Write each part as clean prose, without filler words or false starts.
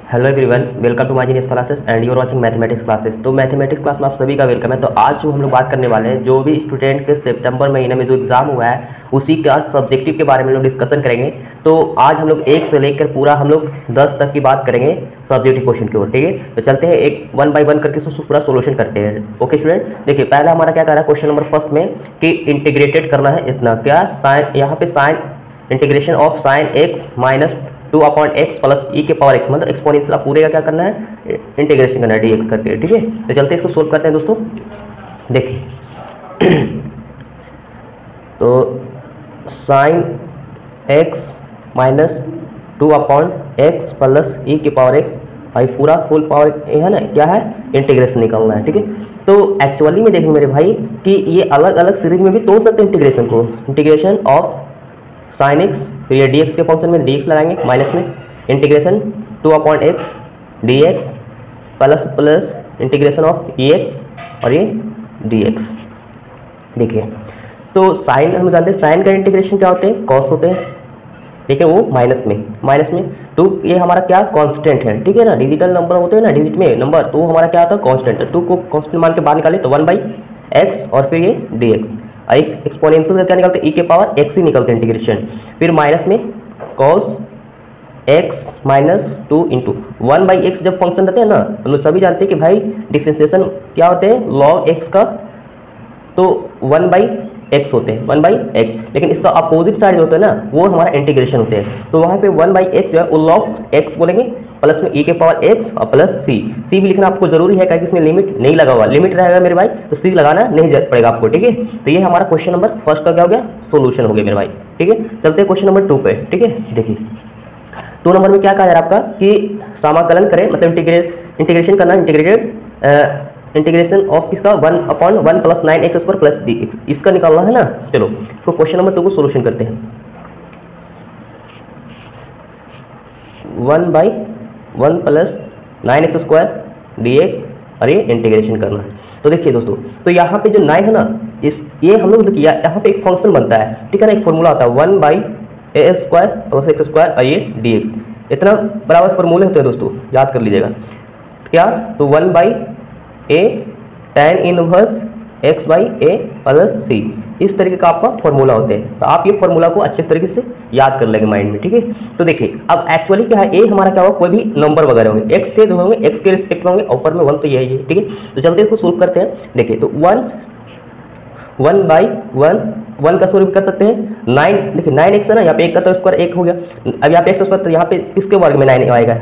Hello everyone, welcome to my genius classes and you are watching mathematics classes. तो mathematics class में आप सभी का वेलकम है। तो आज जो हम लोग बात करने वाले हैं, जो भी स्टूडेंट के सितंबर महीने में जो एग्जाम हुआ है उसी का सब्जेक्टिव के बारे में लोग डिस्कशन करेंगे। तो आज हम लोग 1 से लेकर पूरा हम लोग 10 तक की बात करेंगे सब्जेक्टिव क्वेश्चन की ओर। ठीक है, तो चलते हैं एक वन बाय वन करके उसको पूरा सोल्यूशन करते हैं। ओके स्टूडेंट, देखिए पहला हमारा क्या कर रहा है क्वेश्चन नंबर फर्स्ट में कि इंटीग्रेटेड करना है इतना क्या साइन, यहाँ पे sine integration of sine x minus 2/x plus e के पावर x, मतलब एक्सपोनेंशियल पूरे का क्या करना है, इंटीग्रेशन करना है dx करके। ठीक है, तो चलते हैं इसको सोल्व करते हैं दोस्तों। देखिए तो sine x minus 2/x plus e के पावर x, भाई पूरा फुल पावर है ना, क्या है, इंटीग्रेशन निकालना है। ठीक है, तो एक्चुअली में देखें मेरे भाई कि ये अलग अलग सीरीज में भी तोड़ सकते हैं इंटीग्रेशन को। इंटीग्रेशन ऑफ साइन एक्स, फिर ये dx के फंक्शन में dx लगाएंगे माइनस में, integration 2/x dx plus integration of ex और ये dx। देखिए तो साइन हम जानते हैं, साइन का इंटीग्रेशन क्या होते हैं, कॉस होते हैं। ठीक है, वो माइनस में 2, ये हमारा क्या कांस्टेंट है। ठीक है ना, डिजिटल नंबर होते हैं ना, डिजिट में नंबर, तो हमारा क्या आता है, कांस्टेंट है। 2 को कांस्टेंट मान के बाहर निकाले तो 1/x और फिर ये dx, एक एक्सपोनेंशियल का क्या निकलते हैं, ई के पावर x ही निकलते हैं इंटीग्रेशन, फिर माइनस में cos x minus 2 into 1/x। जब फंक्शन रहते हैं ना, हम लोग सभी जानते हैं कि भाई डिफरेंशिएशन क्या होते हैं, log x का, तो 1/x होते हैं, 1/x। लेकिन इसका अपोजिट साइड जो होता है ना, वो हमारा इंटीग्रेशन होते हैं। तो वहाँ पे 1/x जो है वो log x बोलेंगे, प्लस में ई के पावर x और प्लस सी भी लिखना आपको जरूरी है, क्योंकि इसमें लिमिट नहीं लगा हुआ, लिमिट रहेगा मेरे भाई तो सी लगाना नहीं पड़ेगा आपको। ठीक है, तो ये हमारा क्वेश्चन नंबर फर्स्ट का क्या हो गया, सोल्यूशन हो गया मेरे भाई। ठीक है, चलते हैं क्वेश्चन नंबर 2 पे। ठीक है, देखिए 2 नंबर में क्या कहा जा रहा है आपका कि समाकलन करें, मतलब इंटीग्रेशन करना, इंटीग्रेशन ऑफ किसका, 1/1 प्लस 9x² प्लस dx, इसका निकालना है ना। चलो इसको क्वेश्चन नंबर 2 को सोल्यूशन करते हैं। 1/1 प्लस 9x² dx और ये इंटीग्रेशन करना है। तो देखिए दोस्तों, तो यहाँ पे जो 9 है ना, ये हम लोग देखिए यहाँ पे एक फंक्शन बनता है। ठीक है ना, एक फॉर्मूला होता है 1/a² प्लस x² और ये dx, इतना बराबर फॉर्मूले होते हैं दोस्तों, याद कर लीजिएगा क्या। तो 1/a tan inverse x/a plus c, इस तरीके का आपका फॉर्मूला होते हैं। तो आप ये फॉर्मूला को अच्छे तरीके से याद कर लेंगे माइंड में। ठीक है, तो देखिए अब एक्चुअली क्या है, ए हमारा क्या होगा, कोई भी नंबर वगैरह होंगे, एक्स के जो होंगे एक्स के रिस्पेक्ट में होंगे, ऊपर में 1 तो यही है। ठीक है, तो चलते इसको सोल्व करते हैं। देखिए तो 1/1 का सोल्व कर सकते हैं। 9, देखिए 9x है ना, यहाँ पे 1 का तो स्क्वायर 1 हो गया, अब यहाँ पे x², तो यहाँ पे किसके वर्ग में 9 आएगा,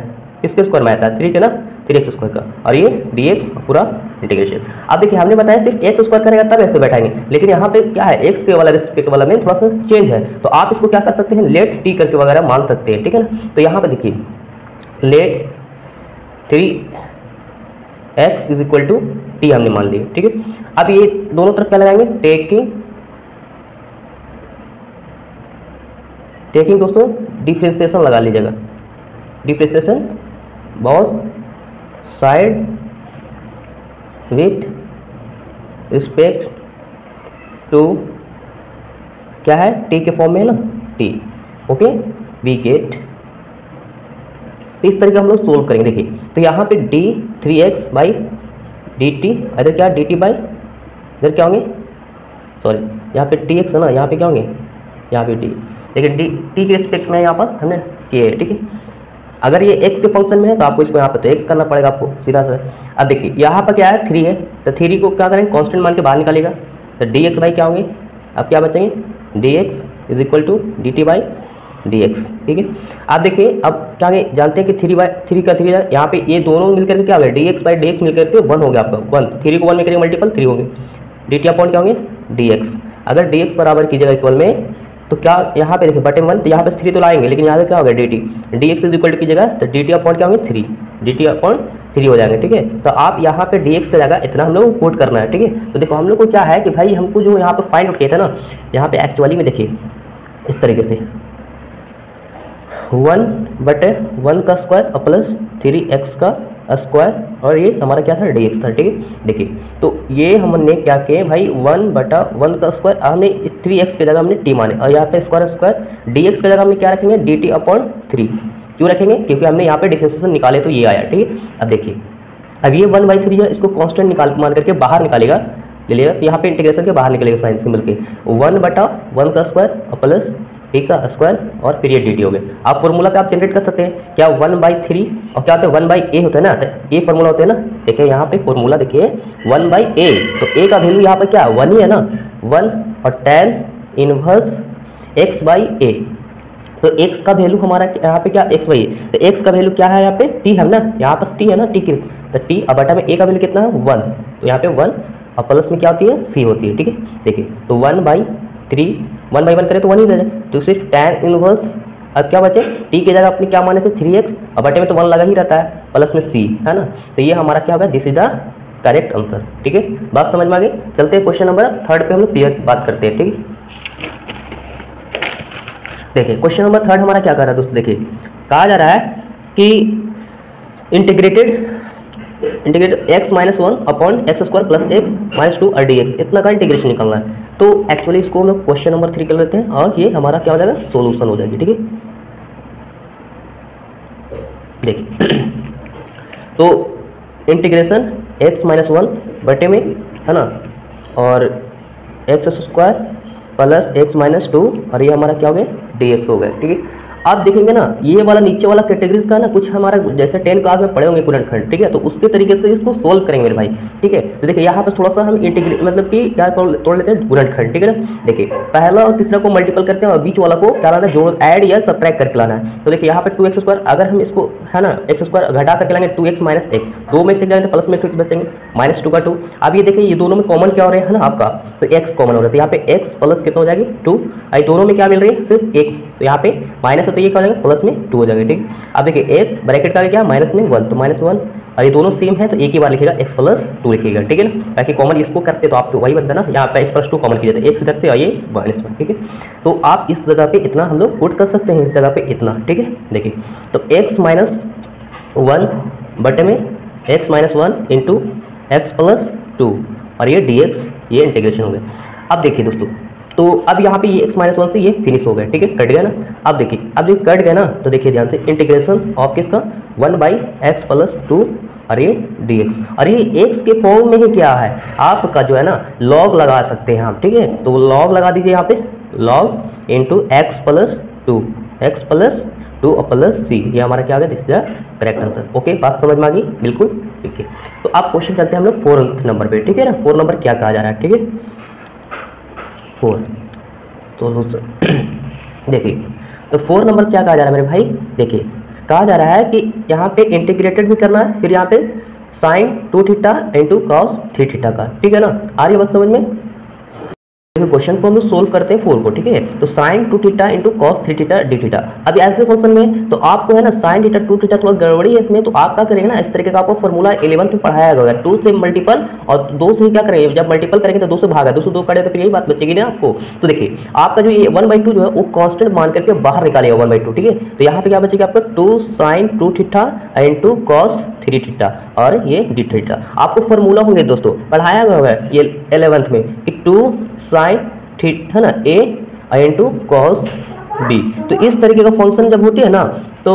इसके स्क्वायर में आता है 3 के ना, 3x² का, और ये dx पूरा इंटीग्रेशन। अब देखिए हमने बताया सिर्फ x² करेगा तब ऐसे बैठाएंगे, लेकिन यहाँ पे क्या है, x के वाला रिस्पेक्ट वाला में थोड़ा सा चेंज है, तो आप इसको क्या कर सकते हैं, लेट t करके वगैरह मान सकते हैं। ठीक है ना, तो यहाँ पे देखिए let 3x is equal to t हमने मान लिया। ठीक है, अब ये दोनों तरफ क्या लगाएंगे, टेकिंग दोस्तों डिफरेंशिएशन लगा लीजिएगा, डिफरेंशिएशन बहुत साइड विथ रिस्पेक्ट टू क्या है, टी के फॉर्म में है ना, टी। ओके, वी गेट, तो इस तरीके हम लोग सोल्व करेंगे। देखिए तो यहाँ पे d 3x/dt, इधर क्या dt बाई, इधर क्या होंगे, सॉरी यहाँ पे tx है ना, यहाँ पे क्या होंगे, यहाँ पे t, लेकिन t के रिस्पेक्ट में यहाँ पर हमने किए। ठीक है, अगर ये x के फंक्शन में है तो आपको इसको यहाँ पे तो x करना पड़ेगा आपको सीधा सा। अब देखिए यहाँ पर क्या है, 3 है, तो 3 को क्या करेंगे, कांस्टेंट मान के बाहर निकालेगा, तो dx बाई क्या होंगे, अब क्या बचेंगे, dx is equal to dt by dx। ठीक है, आप देखिए अब क्या जानते हैं कि 3 का 3 यहाँ पे ये दोनों मिलकर के क्या हो गया, dx बाई dx मिलकर के 1 हो गया आपका, 1, 3 को 1 में करेंगे मल्टीपल 3 होंगे, dt अपॉन क्या होंगे, dx। अगर dx बराबर कीजिएगा इक्वल में, तो क्या यहाँ पे देखिए बटे 1, तो यहाँ पे 3 तो लाएंगे, लेकिन यहाँ से क्या होगा dt, dx is equal to कीजिएगा तो dt अपॉन क्या होंगे 3, dt अपॉन 3 हो जाएंगे। ठीक है, तो आप यहाँ पे dx का जगह इतना हम लोग पुट करना है। ठीक है, तो देखो हम लोग को क्या है कि भाई हमको जो यहाँ पे फाइंड आउट किया था ना, यहाँ पे एक्चुअली में देखिए इस तरीके से 1/1 का स्क्वायर प्लस 3x का स्क्वायर, और ये हमारा क्या था, dx था। ठीक है, देखिए तो ये हमने क्या किया भाई, 1/1 का स्क्वायर, हमने 3x की जगह हमने t माने, और यहाँ पे स्क्वायर dx की जगह हमने क्या रखेंगे, dt अपॉन 3, क्यों रखेंगे? क्योंकि हमने यहाँ पे डिफरेंशिएशन निकाले तो ये आया, ठीक है। अब देखिए, अब ये 1/3 है, इसको कांस्टेंट निकाल मान करके बाहर निकालेगा, ले लेगा, तो यहाँ पे इंटीग्रेशन के बाहर निकलेगा साइन सिंबल के 1/1 का स्क्वायर और प्लस टी का स्क्वायर और फिर ये dt हो गया। आप फॉर्मूला पे आप जनरेट कर सकते हैं क्या 1/3 और क्या होता है 1/a होता है ना, तो a फॉर्मूला होता है ना। देखिए यहाँ पे फॉर्मूला देखिए 1/a, तो a का वैल्यू यहाँ पे क्या 1 ही है ना, 1 और tan इनवर्स x/a, तो x का वैल्यू हमारा यहाँ पे क्या x/a, तो x का वैल्यू क्या है यहाँ पे t है ना, यहाँ पर t है ना, t की तो t अब बटा में a का वैल्यू कितना है 1, तो यहाँ पे 1 और प्लस में क्या होती है c होती है, ठीक है। देखिए तो 1/3 1/1 करें तो 1 ही रह जाए, तो सिर्फ tan इनवर्स अब क्या बचे t की जगह अपने क्या माने थे 3x और बटे में तो 1 लगा ही रहता है प्लस में c है ना, तो ये हमारा क्या होगा this is the correct answer, ठीक है। बात समझ में आ गई। चलते हैं क्वेश्चन नंबर 3 पे हम लोग क्लियर बात करते हैं, ठीक है। देखिए क्वेश्चन नंबर 3 हमारा क्या कर रहा है दोस्तों, देखिए कहा जा रहा है कि integrated x-1 upon x² plus x -2 और dx, इतना का इंटीग्रेशन निकालना है। तो एक्चुअली इसको हम लोग क्वेश्चन नंबर 3 कर लेते हैं और ये हमारा क्या हो जाएगा सॉल्यूशन हो जाएगी, ठीक है। देखिए तो इंटीग्रेशन x-1 बटे में है ना और x² प्लस x-2 और ये हमारा क्या हो गया dx हो गया, ठीक है। आप देखेंगे ना ये वाला नीचे वाला कैटेगरीज का ना कुछ हमारा जैसे 10 क्लास में पढ़े होंगे गुणनखंड, ठीक है, तो उसके तरीके से इसको सोल्व करेंगे मेरे भाई, ठीक है। तो देखिए यहाँ पे थोड़ा सा हम इंटीग्रेट मतलब कि क्या तोड़ लेते हैं गुणनखंड, ठीक है ना। देखिए पहला और तीसरा को मल्टीपल करते हैं और बीच वाला को क्या लाना है जोड़ ऐड या सब्ट्रैक्ट करके लाना है। तो देखिए यहाँ पे 2x² अगर हम इसको है ना x² घटा करके लाएंगे 2x - 1, 2 में से जाएंगे तो प्लस में 2x बचेंगे -2 का 2। अब ये देखिए ये दोनों में कॉमन क्या हो रहा है ना आपका, तो x कॉमन हो रहा है, तो यहाँ पे x प्लस कितना हो जाएगी 2, और दोनों में क्या मिल रही है सिर्फ 1, तो यहाँ पे माइनस है तो ये क्या हो जाएगा प्लस में 2 हो जाएगा, ठीक। अब देखिए x ब्रैकेट का क्या माइनस में 1, तो -1 और ये दोनों सेम है तो एक ही बार लिखेगा x + 2 लिखिएगा, ठीक है ना। ताकि कॉमन इसको करते तो आपको वही बनता ना, यहाँ पे x + 2 कॉमन किया जाता है, x इधर से और ये -1, ठीक है। तो आप इस जगह पे इतना हम लोग पुट कर सकते हैं, इस जगह पे इतना, ठीक है। देखिए तो x - 1 बटे में x - 1 इंटू x + 2 और ये dx, ये इंटीग्रेशन हो गया। अब देखिए दोस्तों तो अब यहाँ पे ये x - 1 से ये फिनिश हो गया, ठीक है, कट गया ना। अब देखिए अब जो कट गया ना तो देखिए ध्यान से इंटीग्रेशन ऑफ किसका 1/x + 2 और ये dx, और ये x के फॉर्म में ही क्या है आपका जो है ना log लगा सकते हैं आप, ठीक है। तो log लगा दीजिए यहाँ पे log इंटू x + 2 और प्लस c, ये हमारा क्या आ गया this is the correct answer. Okay बात समझ में आ गई बिल्कुल, ठीक है। तो आप क्वेश्चन चलते हैं हम लोग 4 नंबर पे, ठीक है ना। 4 नंबर क्या कहा जा रहा है, ठीक है 4, तो देखिए तो 4 नंबर क्या कहा जा रहा है मेरे भाई, देखिए कहा जा रहा है कि यहाँ पे इंटीग्रेटेड भी करना है, फिर यहाँ पे sin 2θ इंटू cos 3θ का, ठीक है ना। आ रही है बात समझ में। क्वेश्चन को हम लोग सोल्व करते हैं 4 को, ठीक है। तो sin 2θ इंटू cos 3θ dθ, अब ऐसे फंक्शन में तो आपको है ना sin θ 2θ थोड़ा गड़बड़ी है इसमें, तो आप क्या करेंगे ना इस तरीके का आपको फॉर्मूला 11th में पढ़ाया गया, 2 से मल्टीपल और 2 से क्या करेंगे, जब मल्टीपल करेंगे तो 2 से भागा, 2 से 2 काटे तो फिर यही बात बचेगी ना आपको। तो देखिए आपका जो ये 1/2 जो है वो कांस्टेंट मान करके बाहर निकालेगा 1/2, ठीक है। तो यहाँ पे क्या बचेगा आपका 2 sin 2θ इंटू cos 3θ और ये dθ। आपको फॉर्मूला होंगे दोस्तों पढ़ाया गया होगा ये 11th में कि 2 sin है ना a इंटू cos b। तो इस तरीके का फंक्शन जब होती है ना तो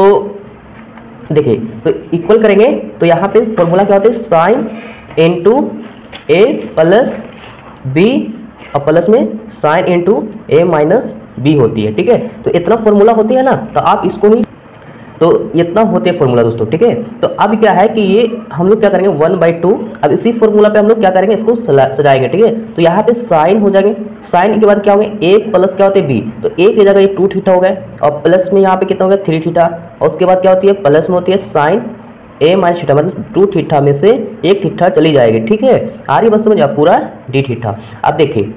देखिए तो इक्वल करेंगे तो यहाँ पे फॉर्मूला क्या होता है sine into a plus b और प्लस में sine into a minus b होती है, ठीक है। तो इतना फॉर्मूला होती है ना, तो आप इसको ही तो इतना होते हैं फॉर्मूला दोस्तों, ठीक है। तो अब क्या है कि ये हम लोग क्या करेंगे 1/2, अब इसी फॉर्मूला पे हम लोग क्या करेंगे इसको सजाएंगे, ठीक है। तो यहाँ पे साइन हो जाएंगे, साइन के बाद क्या होंगे a प्लस क्या होते हैं b, तो a की जगह ये 2θ हो गए और प्लस में यहाँ पे कितना हो गया 3θ, और उसके बाद क्या होती है प्लस में होती है साइन a माइनस थीटा, मतलब 2θ में से 1θ चली जाएगी, ठीक है। आ रही बस समझ आप पूरा dθ। अब देखिए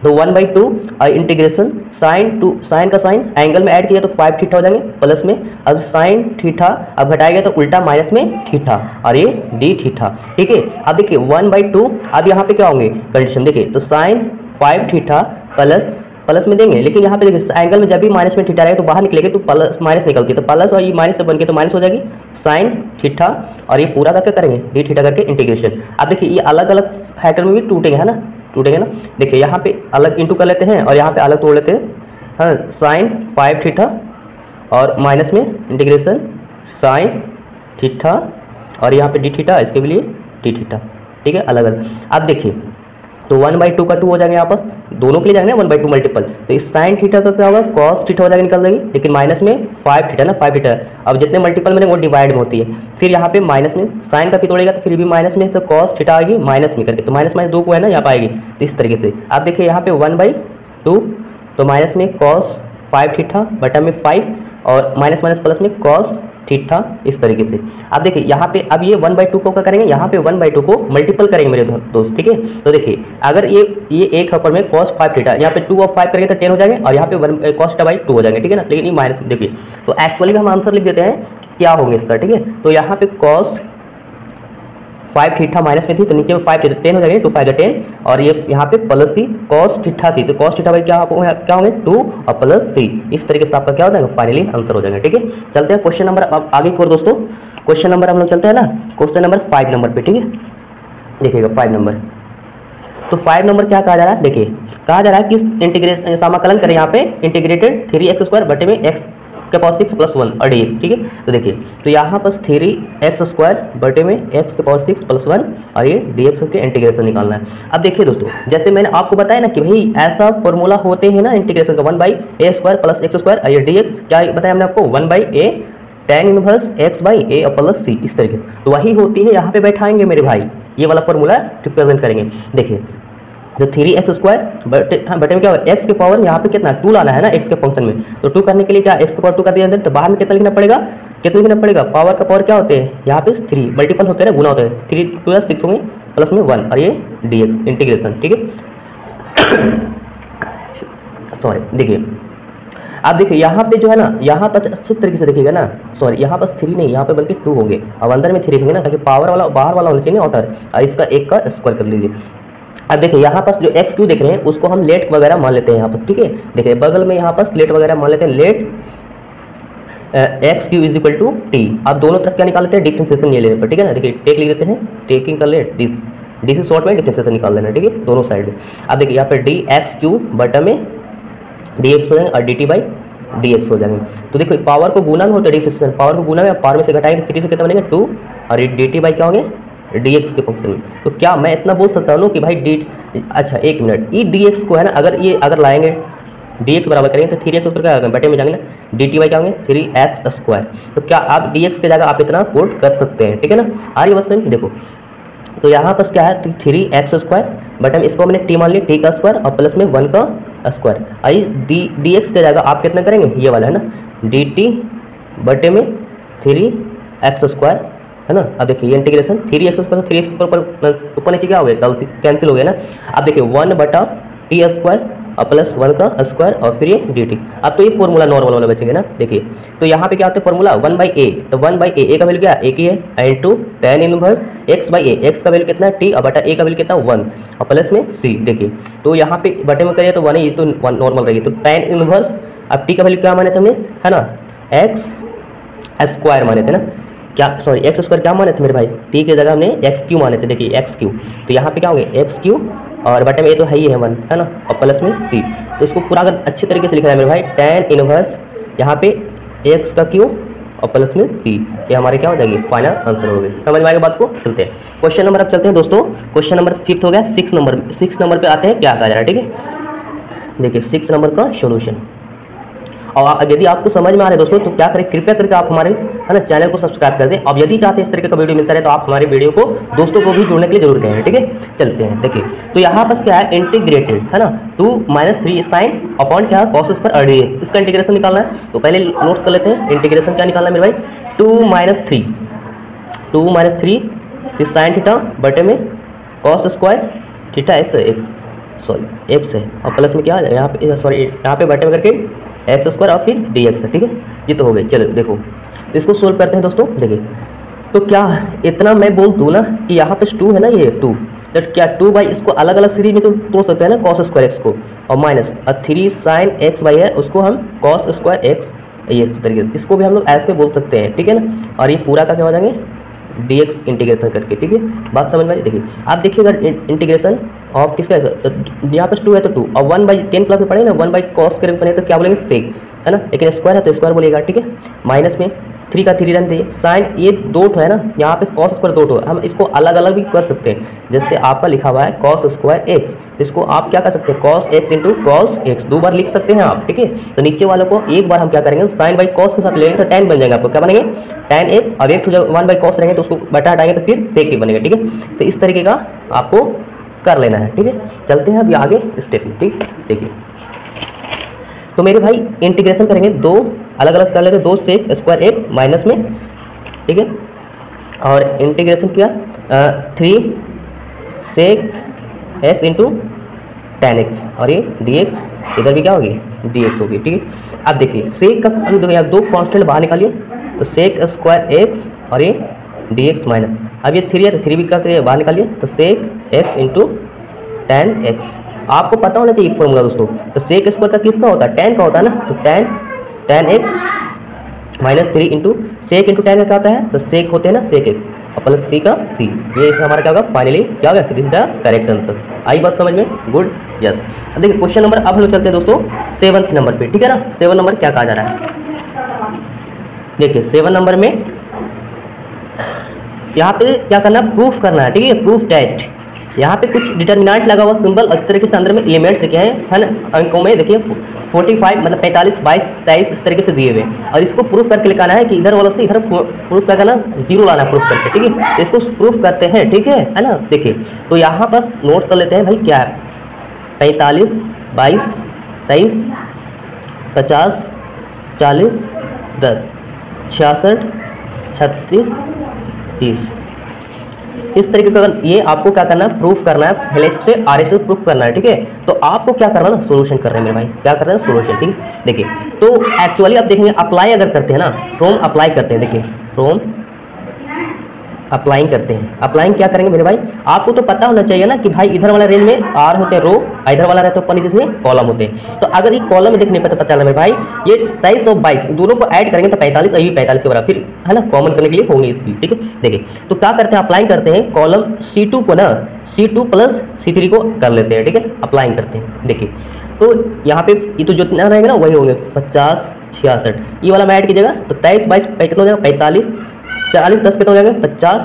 तो 1/2 और इंटीग्रेशन साइन का साइन एंगल में ऐड किया तो 5θ हो जाएंगे प्लस में, अब साइन थीटा अब घटाएगा तो उल्टा माइनस में थीटा और ये dθ, ठीक है। अब देखिए 1/2 अब यहाँ पे क्या होंगे कंडीशन देखिए, तो साइन 5θ प्लस में देंगे, लेकिन यहाँ पे देखिए एंगल में जब भी माइनस में थीटा रहेगा तो बाहर निकलेगा तो प्लस माइनस निकलती है, तो प्लस और ये माइनस से बन के तो माइनस हो जाएगी साइन थीटा और ये पूरा करके करेंगे dθ करके इंटीग्रेशन। अब देखिए ये अलग अलग फैक्टर में भी टूटेंगे, है ना, टूटेंगे ना। देखिए यहाँ पे अलग इंटू कर लेते हैं और यहाँ पे अलग तोड़ लेते हैं, हाँ साइन 5θ और माइनस में इंटीग्रेशन साइन थीटा और यहाँ पे डी थीटा, इसके भी लिए डी थीटा, ठीक है, अलग अलग। अब देखिए तो 1/2 का 2 हो जाएगा, यहाँ पर दोनों के लिए जाएंगे 1/2 मल्टीपल, तो इस साइन थीटा का क्या होगा, कॉस थीटा हो जाएगा, निकल जाएगी, लेकिन माइनस में 5 थीटा ना, 5 थीटा, अब जितने मल्टीपल में वो डिवाइड में होती है। फिर यहाँ पे माइनस में साइन का भी तोड़ेगा तो फिर भी माइनस में, तो कॉस थीटा आएगी माइनस में करके, तो माइनस माइनस 2 को है ना यहाँ पर आएगी, तो इस तरीके से। आप देखिए यहाँ पे 1/2 तो माइनस में कॉस 5 थीटा बटा में 5 और माइनस माइनस प्लस में कॉस थीटा, इस तरीके से। अब देखिए यहाँ पे अब ये 1/2 को क्या करेंगे, यहाँ पे 1/2 को मल्टीपल करेंगे मेरे दोस्त, ठीक है। तो देखिए अगर ये एक ऊपर में cos 5 थीटा, यहाँ पे 2 और 5 करेंगे तो 10 हो जाएंगे और यहाँ पे cos थीटा बाई 2 हो जाएंगे, ठीक है ना, लेकिन ये माइनस देखिए, तो एक्चुअली हम आंसर लिख देते हैं क्या होंगे इसका, ठीक है। तो यहाँ पे cos 5 थीटा माइनस में थी तो नीचे में 5 थी तो 10 हो जाएंगे, 2 5 10, और ये यहाँ पे प्लस थी cos थीटा थी तो cos थीटा भाई क्या होंगे 2 और प्लस c, इस तरीके से आपका क्या हो जाएगा फाइनली आंसर हो जाएगा, ठीक है। चलते हैं क्वेश्चन नंबर अब आगे की ओर दोस्तों। क्वेश्चन नंबर हम लोग चलते हैं ना, क्वेश्चन नंबर 5 नंबर पे, ठीक है। देखिएगा 5 नंबर, तो 5 नंबर क्या कहा जा रहा है, देखिए कहा जा रहा है कि इंटीग्रेशन समाकलन करें यहाँ पे इंटीग्रेटेड 3x² बटे में x के पावर 6 + 1 और dx, ठीक है। तो देखिए तो यहाँ पर 3x² बटे में x के पावर 6 + 1 और ये dx के इंटीग्रेशन निकालना है। अब देखिए दोस्तों जैसे मैंने आपको बताया ना कि भाई ऐसा फॉर्मूला होते हैं ना इंटीग्रेशन का 1/a² + x² और ये dx क्या बताया हमने आपको 1/a tan inverse x/a + c, इस तरीके से। तो वही होती है, यहाँ पे बैठाएंगे मेरे भाई, ये वाला फॉर्मूला रिप्रेजेंट करेंगे। देखिए तो 3x² बटे में क्या होगा x के पावर यहाँ पे कितना 2 लाना है ना x के फंक्शन में, तो 2 करने के लिए क्या x के पावर 2 कर दिया अंदर, तो बाहर में कितना लिखना पड़ेगा, कितना लिखना पड़ेगा, पावर का पावर क्या होते हैं यहाँ पे 3 मल्टीपल होते हैं ना, गुना होते हैं, 3 2 6 होंगे प्लस में 1 और ये dx इंटीग्रेशन, ठीक है। सॉरी देखिए आप देखिए यहाँ पे जो है ना, यहाँ पर अच्छे तरीके से देखिएगा ना, सॉरी यहाँ पर 3 नहीं, यहाँ पे बल्कि 2 होंगे, अब अंदर में 3 होंगे ना, ताकि पावर वाला बाहर वाला होना चाहिए आउटर, और इसका 1 का स्क्वायर कर लीजिए। अब देखिए यहाँ पर जो x2 देख रहे हैं उसको हम लेट वगैरह मान लेते हैं यहाँ पर, ठीक है। देखिए बगल में यहाँ पर लेट वगैरह मान लेते हैं, लेट x3 = t। आप दोनों तरफ क्या निकाल लेते हैं, डिफरेंशिएशन ये लेने पर, ठीक है ना। देखिए टेक लिख देते हैं, टेकिंग का लेट डी से शॉर्ट में डिफरेंशिएशन निकाल लेना, ठीक है, दोनों साइड में। अब देखिए यहाँ पर dx³ बटा में dx हो जाएंगे और dt/dx हो जाएंगे। तो देखो पावर को गुना में होता है डिफरेंशिएशन, पावर को गुना में पावर में से घटाएंगे 3 से कितना बनेगा 2 और dt क्या होंगे dx के फंक्शन में। तो क्या मैं इतना बोल सकता हूँ कि भाई अच्छा एक मिनट, ई dx को है ना अगर लाएंगे dx बराबर करेंगे तो 3x ऊपर क्या होगा बटे में जाएंगे ना, dt क्या होंगे 3x²। तो क्या आप dx की जगह आप इतना पुट कर सकते हैं, ठीक है ना। आ रही बस में देखो, तो यहाँ पर क्या है 3x² बटे में इसको मैंने t मान लिया, t का स्क्वायर और प्लस में 1 का स्क्वायर, आई dx की जगह आप कितना करेंगे ये वाला है ना, dt बटे में 3x² है ना। अब देखिए ये इंटीग्रेशन 3x² तो 3x ऊपर नीचे क्या हो गया कैंसिल हो गया ना। अब देखिए 1/t² और प्लस 1 का स्क्वायर और फिर ये dt। अब तो ये फॉर्मूला नॉर्मल वाला बचेगा ना। देखिए तो यहाँ पे क्या होता है फॉर्मूला 1/a, तो 1/a का वैल्यू क्या एक ही है, into tan inverse x/a, x का वैल्यू कितना है t और बटा a का वैल्यू कितना 1 और प्लस में c। देखिए तो यहाँ पे बटे में करिए तो 1 है, ये तो नॉर्मल रहेगी, तो tan इनवर्स अब t का वैल्यू क्या माने थे हमने है ना, x² माने थे ना, क्या सॉरी x² क्या माने थे मेरे भाई, t की जगह हमने x³ माने थे। देखिए x³ तो यहाँ पे क्या होंगे x³ और बटे में ये तो है ही है 1 है ना और प्लस में c। तो इसको पूरा अगर अच्छे तरीके से लिखा है मेरे भाई tan इनवर्स यहाँ पे x का क्यू और प्लस में c, ये हमारे क्या हो जाएगी फाइनल आंसर हो गए। समझ में आएगा बात को। चलते हैं क्वेश्चन नंबर, अब चलते हैं दोस्तों क्वेश्चन नंबर 5 हो गया। 6 नंबर पे आते हैं, क्या कहा जा रहा है, ठीक है। देखिए 6 नंबर का सोल्यूशन, और यदि आपको समझ में आ रहा है दोस्तों तो क्या करें, कृपया करके आप हमारे है ना चैनल को सब्सक्राइब कर दें। अब यदि चाहते हैं इस तरीके का वीडियो मिलता रहे तो आप हमारे वीडियो को दोस्तों को भी जोड़ने के लिए जरूर कहें, ठीक है। चलते हैं देखिए तो यहाँ पर क्या है इंटीग्रेटेड है ना 2 - 3 साइन अपॉन क्या है cos स्क्वायर dx, इसका इंटीग्रेशन निकालना है। तो पहले नोट्स कर लेते हैं इंटीग्रेशन क्या निकालना है मेरे भाई, 2 - 3 फिर साइन थीटा बटे में cos स्क्वायर थीटा x है और प्लस में क्या है यहाँ पे सॉरी यहाँ पे बटे में करके x² और फिर dx है, ठीक है। ये तो हो गए। चलो देखो इसको सोल्व करते हैं दोस्तों। देखिए तो क्या इतना मैं बोल दूँ ना कि यहाँ पे 2 है ना, ये 2 तो क्या 2 बाई इसको अलग अलग सीरीज में तो तोड़ सकते हैं ना cos स्क्वायर x को, और माइनस 3 साइन x बाई है उसको हम cos स्क्वायर x, ये इस तरीके से इसको भी हम लोग ऐसे बोल सकते हैं, ठीक है ना। और ये पूरा का क्या हो जाएंगे dx इंटीग्रेशन करके, ठीक है। बात समझ में आई। देखिए आप देखिएगा इंटीग्रेशन ऑफ किसका है, यहाँ पर 2 है तो 2 और 1/10 प्लस में पड़ेगा ना 1/cos के बने तो क्या बोलेंगे सेक है ना, लेकिन स्क्वायर है तो स्क्वायर बोलेगा, ठीक है। माइनस में 3 का 3 रहने दीजिए, साइन ये 2 है ना, यहाँ पे कॉस स्क्वायर 2 है, हम इसको अलग अलग भी कर सकते हैं। जैसे आपका लिखा हुआ है कॉस स्क्वायर एक्स, इसको आप क्या कर सकते हैं, cos x into cos x 2 बार लिख सकते हैं आप, ठीक है। तो नीचे वालों को एक बार हम क्या करेंगे, साइन बाई कॉस के साथ लेंगे तो tan बन जाएगा, आपको क्या बनेंगे, tan एक्स। अब एक 1 बाई कॉस रहेंगे तो उसको बटा हटाएंगे तो फिर सेक ही बनेगा, ठीक है। तो इस तरीके का आपको कर लेना है, ठीक है। चलते हैं अभी आगे स्टेप में, ठीक है। देखिए तो मेरे भाई इंटीग्रेशन करेंगे, 2 अलग अलग कर लेते, 2 सेक स्क्वायर एक्स माइनस में, ठीक है। और इंटीग्रेशन किया 3 sec x into tan x, और ये dx इधर भी क्या होगी, dx होगी, ठीक है। अब देखिए सेक का अभी देखिए, आप 2 कांस्टेंट बाहर निकालिए, तो सेक स्क्वायर एक्स और ये dx माइनस, अब ये 3 है तो 3 भी क्या करिए बाहर निकालिए, तो sec x into tan x. आपको पता होना चाहिए फॉर्मूला दोस्तों, तो सेक स्क्वायर का किसका होता है, tan का होता है ना, तो tan x minus 3 into sec into tan का क्या होता है, तो सेक होते हैं ना सेक एक्स और प्लस सी का सी, ये इसमें हमारा क्या होगा, फाइनली क्या होगा, this is the correct answer. आई बात समझ में, गुड, यस। अब देखिए क्वेश्चन नंबर, अब हम लोग चलते हैं दोस्तों 7 नंबर पे, ठीक है ना। 7 नंबर क्या कहा जा रहा है, देखिए 7 नंबर में यहाँ पे क्या करना है, प्रूफ करना है, ठीक है। प्रूफ डैट, यहाँ पे कुछ डिटर्मिनेंट लगा हुआ सिंबल, इस तरीके से अंदर में एलिमेंट्स लिखे हैं, है ना, अंकों में देखिए 45 मतलब 45, 22, 23 इस तरीके से दिए हुए, और इसको प्रूफ करके लिखाना है कि इधर वालों से इधर प्रूफ क्या करना, 0 लाना प्रूफ करके, ठीक है। तो इसको प्रूफ करते हैं, ठीक है ना। देखिए तो यहाँ पर नोट कर लेते हैं भाई, क्या है 45, 22, 23, 50, 40, 10, 66, 36, 30, इस तरीके का ये आपको क्या करना है, प्रूफ करना है, LHS से RHS से प्रूफ करना है, ठीक है। तो आपको क्या करना है ना, सोल्यूशन कर रहे हैं मेरे भाई, क्या कर रहे हैं, सोल्यूशन, ठीक है। देखिए तो एक्चुअली आप देखेंगे अप्लाई अगर करते हैं ना, फ्रॉम अप्लाई करते हैं, देखिए फ्रॉम अप्लाइंग करते हैं, अप्लाइंग क्या करेंगे मेरे भाई, आपको तो पता होना चाहिए ना कि भाई इधर वाला रेंज में R होते हैं रो, इधर वाला रहता है ऊपर नीचे से कॉलम होते हैं। तो अगर ये कॉलम में देखने पर तो पता चला मेरे भाई, ये 23 और 22 दोनों को ऐड करेंगे तो 45, यही 45 के बराबर, फिर है ना, कॉमन करने के लिए होंगे इसकी, ठीक है। देखिए तो क्या करते हैं, अप्लाइंग करते हैं कॉलम C2 को ना, C2 प्लस C3 को कर लेते हैं, ठीक है, अप्लाइंग करते हैं। देखिए तो यहाँ पे ये तो जितना रहेगा ना वही होंगे 50, 66, ये वाला मैं ऐड कीजिएगा तो 23, 22 कितना हो जाएगा, 45, 40, 10 कितना हो जाएगा 50,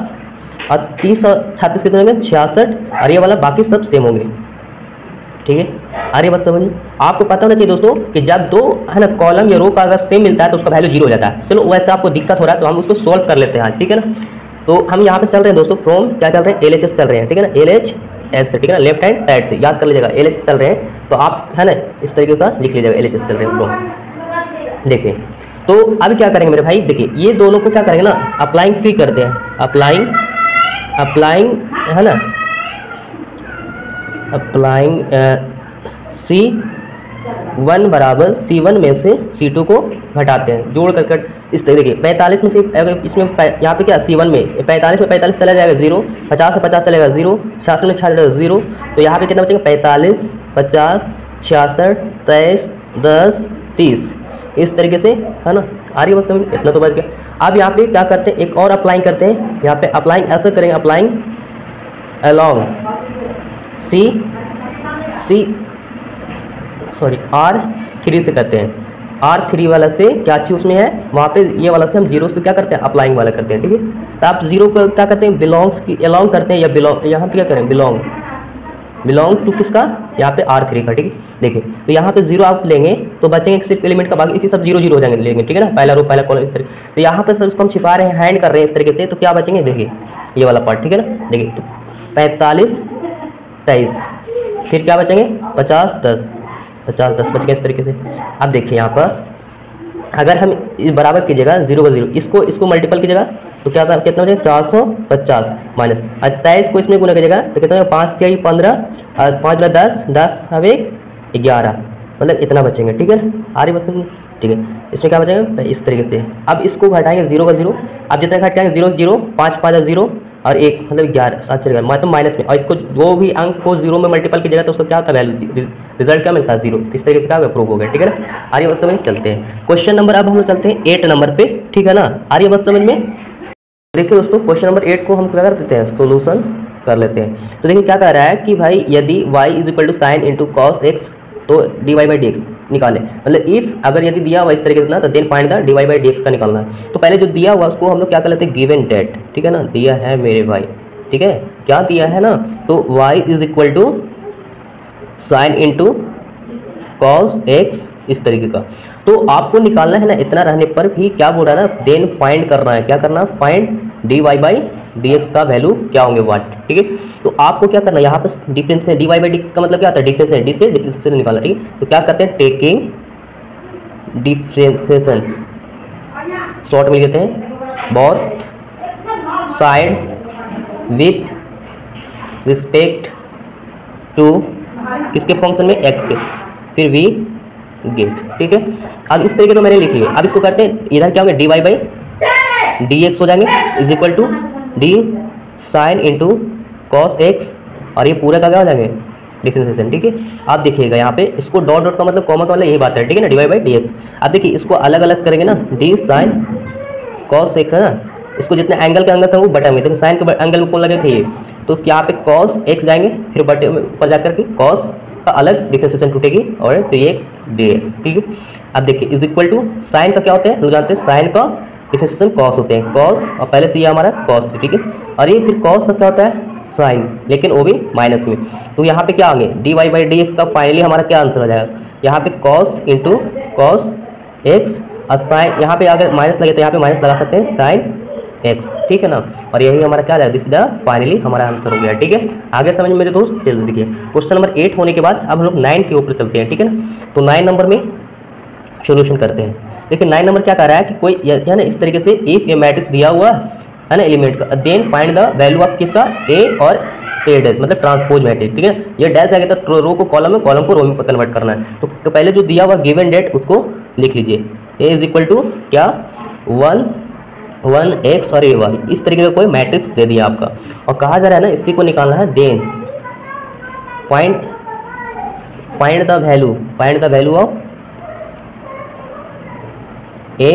और 30 और 36 कितने होंगे 66, और ये वाला बाकी सब सेम होंगे, ठीक है। अरे बात समझ में, आपको पता होना चाहिए दोस्तों कि जब 2 है ना कॉलम या रो का अगर सेम मिलता है तो उसका वैल्यू 0 हो जाता है। चलो वैसे आपको दिक्कत हो रहा है तो हम उसको सोल्व कर लेते हैं आज, ठीक है ना। तो हम यहाँ पे चल रहे हैं दोस्तों फ्रॉम, क्या चल रहे हैं, LHS चल रहे हैं, ठीक है ना, LHS से, ठीक है ना, लेफ्ट हैंड साइड से याद कर लीजिएगा, LHS चल रहे हैं, तो आप है ना इस तरीके का लिख लीजिएगा, LHS चल रहे हैं फ्रॉम। देखिए तो अब क्या करेंगे मेरे भाई, देखिए ये दोनों को क्या करेंगे ना, अप्लाइंग फ्री करते हैं, अप्लाइंग है ना, अप्लाइंग C1 बराबर C1 में से C2 को घटाते हैं, जोड़ कर इस तरीके, देखिए 45 में से इसमें यहाँ पे क्या C1 में 45 में 45 चला जाएगा 0, 50 से 50 चलेगा 0, 66 में 66 0, तो यहाँ पे कितना बचेगा 45, 50, 66, 23, 10, 30, इस तरीके से, है ना। आ रही है बात समझ, इतना तो बच गया। अब यहाँ पे क्या करते हैं, एक और अप्लाइंग करते हैं, यहाँ पे अप्लाइंग ऐसे करेंगे, अप्लाइंग अलोंग R3 से करते हैं, R3 वाला से क्या चीज़ उसमें है, वहाँ पे ये वाला से हम 0 से क्या करते हैं, अप्लाइंग वाला करते हैं, ठीक है। तो आप 0 को क्या करते हैं, बिलोंग्स की अलोंग करते हैं, या बिलोंग, यहाँ पे क्या करें, बिलोंग टू किसका, यहाँ पे R3 का, ठीक है। देखिए तो यहाँ पे 0 आप लेंगे तो बचेंगे सिर्फ एलिमेंट का, बाकी इसी सब 0 0 हो जाएंगे, लेंगे, ठीक है ना, पहला रो पहला कॉलम इस तरीके। तो यहाँ पे सब उसको हम छिपा रहे हैं, हैंड कर रहे हैं इस तरीके से, तो क्या बचेंगे, देखिए ये वाला पार्ट, ठीक है ना। देखिए तो 45, 23, फिर क्या बचेंगे 50, 10, 50, 10 बच गए इस तरीके से। अब देखिए यहाँ पास अगर हम बराबर कीजिएगा 0 का 0, इसको मल्टीपल कीजिएगा तो क्या था, कितना हो जाएगा 450 माइनस 23 को इसमें गुना कीजिएगा तो कितना, 5 3 15, और 5 10, 10 अब 1 11, मतलब इतना बचेंगे, ठीक है ना। आ रही बस, ठीक है। इसमें क्या बचेगा इस तरीके से। अब इसको घटाएंगे 0 का 0, अब जितना घटाएंगे 0 0, 5 5 0 और 1 मतलब 11, 7 चलेगा मतलब माइनस में, और इसको वो भी अंक को 0 में मल्टीपल कीजिएगा तो उसका क्या होता है वैल्यू, रिजल्ट क्या मिलता है 0। इस तरीके से क्या प्रूव हो गया, ठीक है ना। आर्य बात समझ, चलते हैं क्वेश्चन नंबर, अब हम लोग चलते हैं 8 नंबर पे, ठीक है ना। आर्य बात समझ में। देखिए दोस्तों क्वेश्चन नंबर 8 को हम क्या कर देते हैं, सोल्यूशन कर लेते हैं। तो देखिए क्या कह रहा है कि भाई यदि y is equal to sine into cos x तो dy बाई डी एक्स, निकालें, मतलब इफ अगर यदि दिया हुआ इस तरीके से ना, तो then find the dy by dx का निकालना है। तो पहले जो दिया हुआ उसको हम लोग क्या कर लेते हैं, गिवन डेट, ठीक है ना, दिया है मेरे भाई, ठीक है, क्या दिया है ना, तो y is equal to sine into cos x, इस तरीके का। तो आपको निकालना है ना, इतना रहने पर भी क्या बोल रहा है ना, देन फाइंड करना है, क्या करना है, फाइंड dy बाई dx का वैल्यू क्या होंगे, वाट, ठीक है। तो आपको क्या करना है, यहाँ पर डिफरेंस है, dy बाई dx का मतलब क्या आता है, डिफरेंस है, डी से डिफरेंशिएशन निकालना, ठीक है। तो क्या करते हैं, टेकिंग डिफरेंशिएशन, शॉर्ट में कहते हैं both side with respect to किसके फंक्शन में, x के, फिर वी गेट, ठीक है। अब इस तरीके तो मैंने लिख लिया। अब इसको करते हैं, इधर क्या होगा, dy बाई dx हो जाएंगे is equal to d sine into cos x, और ये पूरा का क्या हो जाएंगे, डिफरेंशिएशन, ठीक है। आप देखिएगा यहाँ पे इसको डॉट डॉट का मतलब कॉमा का मतलब यही बात है, ठीक है ना, dy बाई dx। अब देखिए इसको अलग अलग करेंगे ना, डी साइन कॉस एक्स है ना, इसको जितने एंगल के अंदर था वो बटाएंगे, देखिए साइन के एंगल में कौन लगे थे ये, तो यहाँ पे कॉस एक्स जाएंगे, फिर बटे ऊपर जाकर के कॉस का अलग डिफरेंशिएशन टूटेगी, और फिर ये dx, ठीक है। अब देखिए इज इक्वल टू साइन का क्या होता है, लोग जानते हैं साइन का डिफरेंशिएशन कॉस होते हैं, कॉस, और पहले से ये हमारा कॉस, ठीक है, और ये फिर कॉस का क्या होता है, साइन, लेकिन वो भी माइनस में। तो यहाँ पे क्या आगे dy बाई dx का फाइनली हमारा क्या आंसर हो जाएगा, यहाँ पे कॉस इंटू कॉस एक्स, और साइन, यहाँ पे अगर माइनस लगे तो यहाँ पे माइनस लगा सकते हैं साइन एक्स, ठीक है ना, और यही हमारा क्या दिस द फाइनली हमारा आंसर हो गया, ठीक है। आगे समझ मेरे दोस्त, चलिए देखिए क्वेश्चन नंबर 8 होने के बाद अब हम लोग 9 के ऊपर चलते हैं, ठीक है ना। तो 9 नंबर में सोल्यूशन करते हैं। देखिए 9 नंबर क्या कर रहा है कि कोई है ना, इस तरीके से इफ ए मैट्रिक्स दिया हुआ है ना एलिमेंट का, then find the value of किसका, ए और ए डैश, मतलब ट्रांसपोज मैट्रिक्स, ठीक है। ये डैश आगे तो रो को कॉलम में, कॉलम को रो में कन्वर्ट करना है। तो पहले जो दिया हुआ गिवन डेट उसको लिख लीजिए, ए इज इक्वल टू क्या 1 1x और ay, इस तरीके का कोई मैट्रिक्स दे दिया आपका, और कहा जा रहा है ना इसी को निकालना है, then find the value of a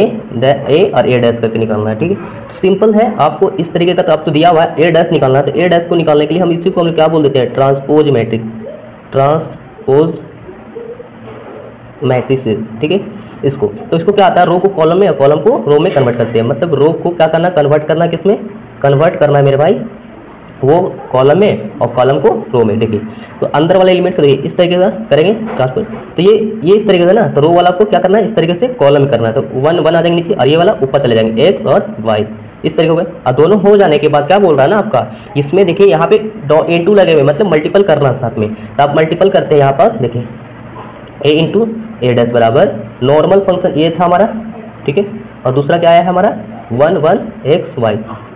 और ए डैश करके निकालना है, ठीक है। सिंपल है, आपको इस तरीके का तो आपको दिया हुआ है ए डैश निकालना है, तो ए डैश को निकालने के लिए हम इसी को हम क्या बोल देते हैं, ट्रांसपोज मैट्रिसेस, ठीक है। इसको तो इसको क्या आता है, रो को कॉलम में और कॉलम को रो में कन्वर्ट करते हैं, मतलब रो को क्या करना, कन्वर्ट करना, किसमें कन्वर्ट करना है मेरे भाई, वो कॉलम में और कॉलम को रो में। देखिए तो अंदर वाले एलिमेंट को देखिए इस तरीके का करेंगे ट्रांसफर, तो ये इस तरीके से ना, तो रो वाला को क्या करना है, इस तरीके से कॉलम में करना है, तो 1 1 आ जाएंगे नीचे, और ये वाला ऊपर चले जाएंगे, एक्स और वाई, इस तरीके हो गए। और दोनों हो जाने के बाद क्या बोल रहा है ना आपका, इसमें देखिए यहाँ पे इंटू लगे हुए, मतलब मल्टीपल करना साथ में, तो आप मल्टीपल करते हैं यहाँ पास, देखिए ए इंटू ए डैश बराबर नॉर्मल फंक्शन ये था हमारा, ठीक है, और दूसरा क्या आया है हमारा 1 1 x y,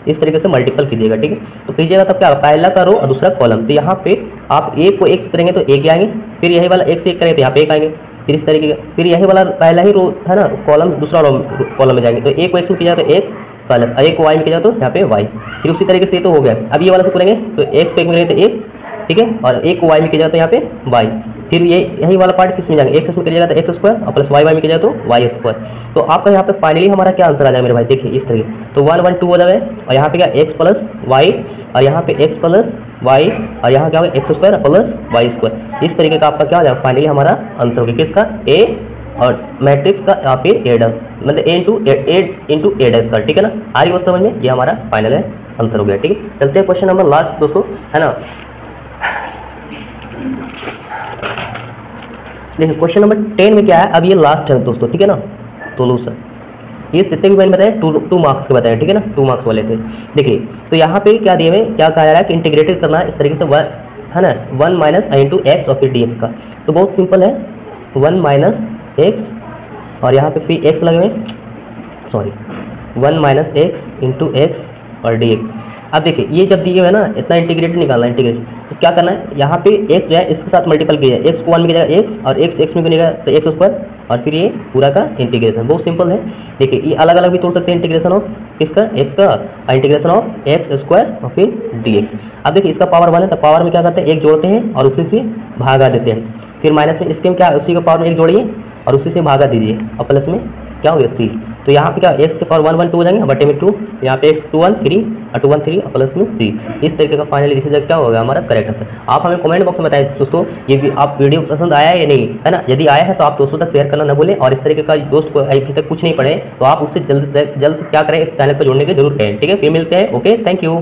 इस तरीके से मल्टीपल कीजिएगा, ठीक है। तो कीजिएगा तब क्या, पहला का रो और दूसरा कॉलम, तो यहाँ पे आप एक को एक से करेंगे तो एक आएंगे, फिर यही वाला एक से एक करेंगे तो यहाँ पे एक आएंगे, फिर इस तरीके का, फिर यही वाला पहला ही रो है ना कॉलम, दूसरा रो कॉलम में जाएंगे, तो एक को एक्स में किया जाए तो एक्स प्लस, एक को वाई में किया जाए तो यहाँ पे वाई, फिर उसी तरीके से ये तो हो गया। अब ये वाला से करेंगे तो एक्स को एक में करेंगे तो एक्स, ठीक है, और एक को वाई में किया जाए तो यहाँ पे वाई, फिर ये यही वाला पार्ट किस में जाएंगे, एक्स में किया जाएगा तो एक्स स्क्वायर और प्लस वाई में किया जाए तो वाई स्क्वायर। तो आपका यहाँ पे फाइनली हमारा क्या आंसर आ जाएगा मेरे भाई, देखिए इस तरीके, तो 1 1 2 हो जाएगा, और यहाँ पे क्या एक्स प्लस वाई, और यहाँ पे एक्स प्लस वाई, और यहाँ क्या होगा x square plus y square, इस तरीके का आपका क्या हो जाएगा फाइनली हमारा आंसर होगा किसका, ए और मैट्रिक्स का, या फिर ए डैश, मतलब ए इंटू ए डैश का, ठीक है ना। आ रही बात समझ में, ये हमारा फाइनल है आंसर हो गया, ठीक है। चलते हैं क्वेश्चन नंबर लास्ट दोस्तों, है ना। देखिए क्वेश्चन नंबर 10 में क्या है, अब ये लास्ट है दोस्तों, ठीक है ना। सोल्यूशन ये जितने भी मैंने बताया 2 मार्क्स के बताए, ठीक है ना, 2 मार्क्स वाले थे। देखिए तो यहाँ पे क्या दिए हुए, क्या कहा जा रहा है कि इंटीग्रेटेड करना है इस तरीके से, है ना 1 माइनस इंटू एक्स और फिर dx का, तो बहुत सिंपल है, 1 माइनस एक्स और यहाँ पे फिर एक्स लगे हुए, sorry 1 minus x into x और dx। अब देखिए ये जब दिए हुए ना, इतना इंटीग्रेटेड निकालना है, इंटीग्रेट तो क्या करना है, यहाँ पे x जो है इसके साथ मल्टीपल किया जाए, x को 1 में किया जाएगा x, और x में किया तो एक्स स्क्वायर, और फिर ये पूरा का इंटीग्रेशन, बहुत सिंपल है। देखिए ये अलग अलग भी तोड़ सकते हैं, इंटीग्रेशन ऑफ किसका, x का, और इंटीग्रेशन ऑफ एक्स स्क्वायर और फिर dx। अब देखिए इसका पावर 1 है, तो पावर में क्या करते हैं, एक जोड़ते हैं और उसी से भागा देते हैं, फिर माइनस में इसके में क्या, उसी का पावर में एक जोड़िए और उसी से भागा दीजिए, और प्लस में क्या हो गया c। तो यहाँ पे क्या x के पावर 1 1 2 हो जाएंगे बटे में 2, यहाँ पे x 2 1 3 और 2 1 3 और प्लस में 3। इस तरीके का फाइनली दिस क्या होगा हमारा करेक्ट आंसर। आप हमें कमेंट बॉक्स में बताएं दोस्तों ये आप वीडियो पसंद आया है या नहीं, है ना। यदि आया है तो आप दोस्तों तक शेयर करना ना भूलें, और इस तरीके का दोस्त को अभी तक कुछ नहीं पढ़े तो आप उससे जल्द से क्या करें, इस चैनल पर जुड़ने के जरूर करें, ठीक है। फिर मिलते हैं, ओके, थैंक यू।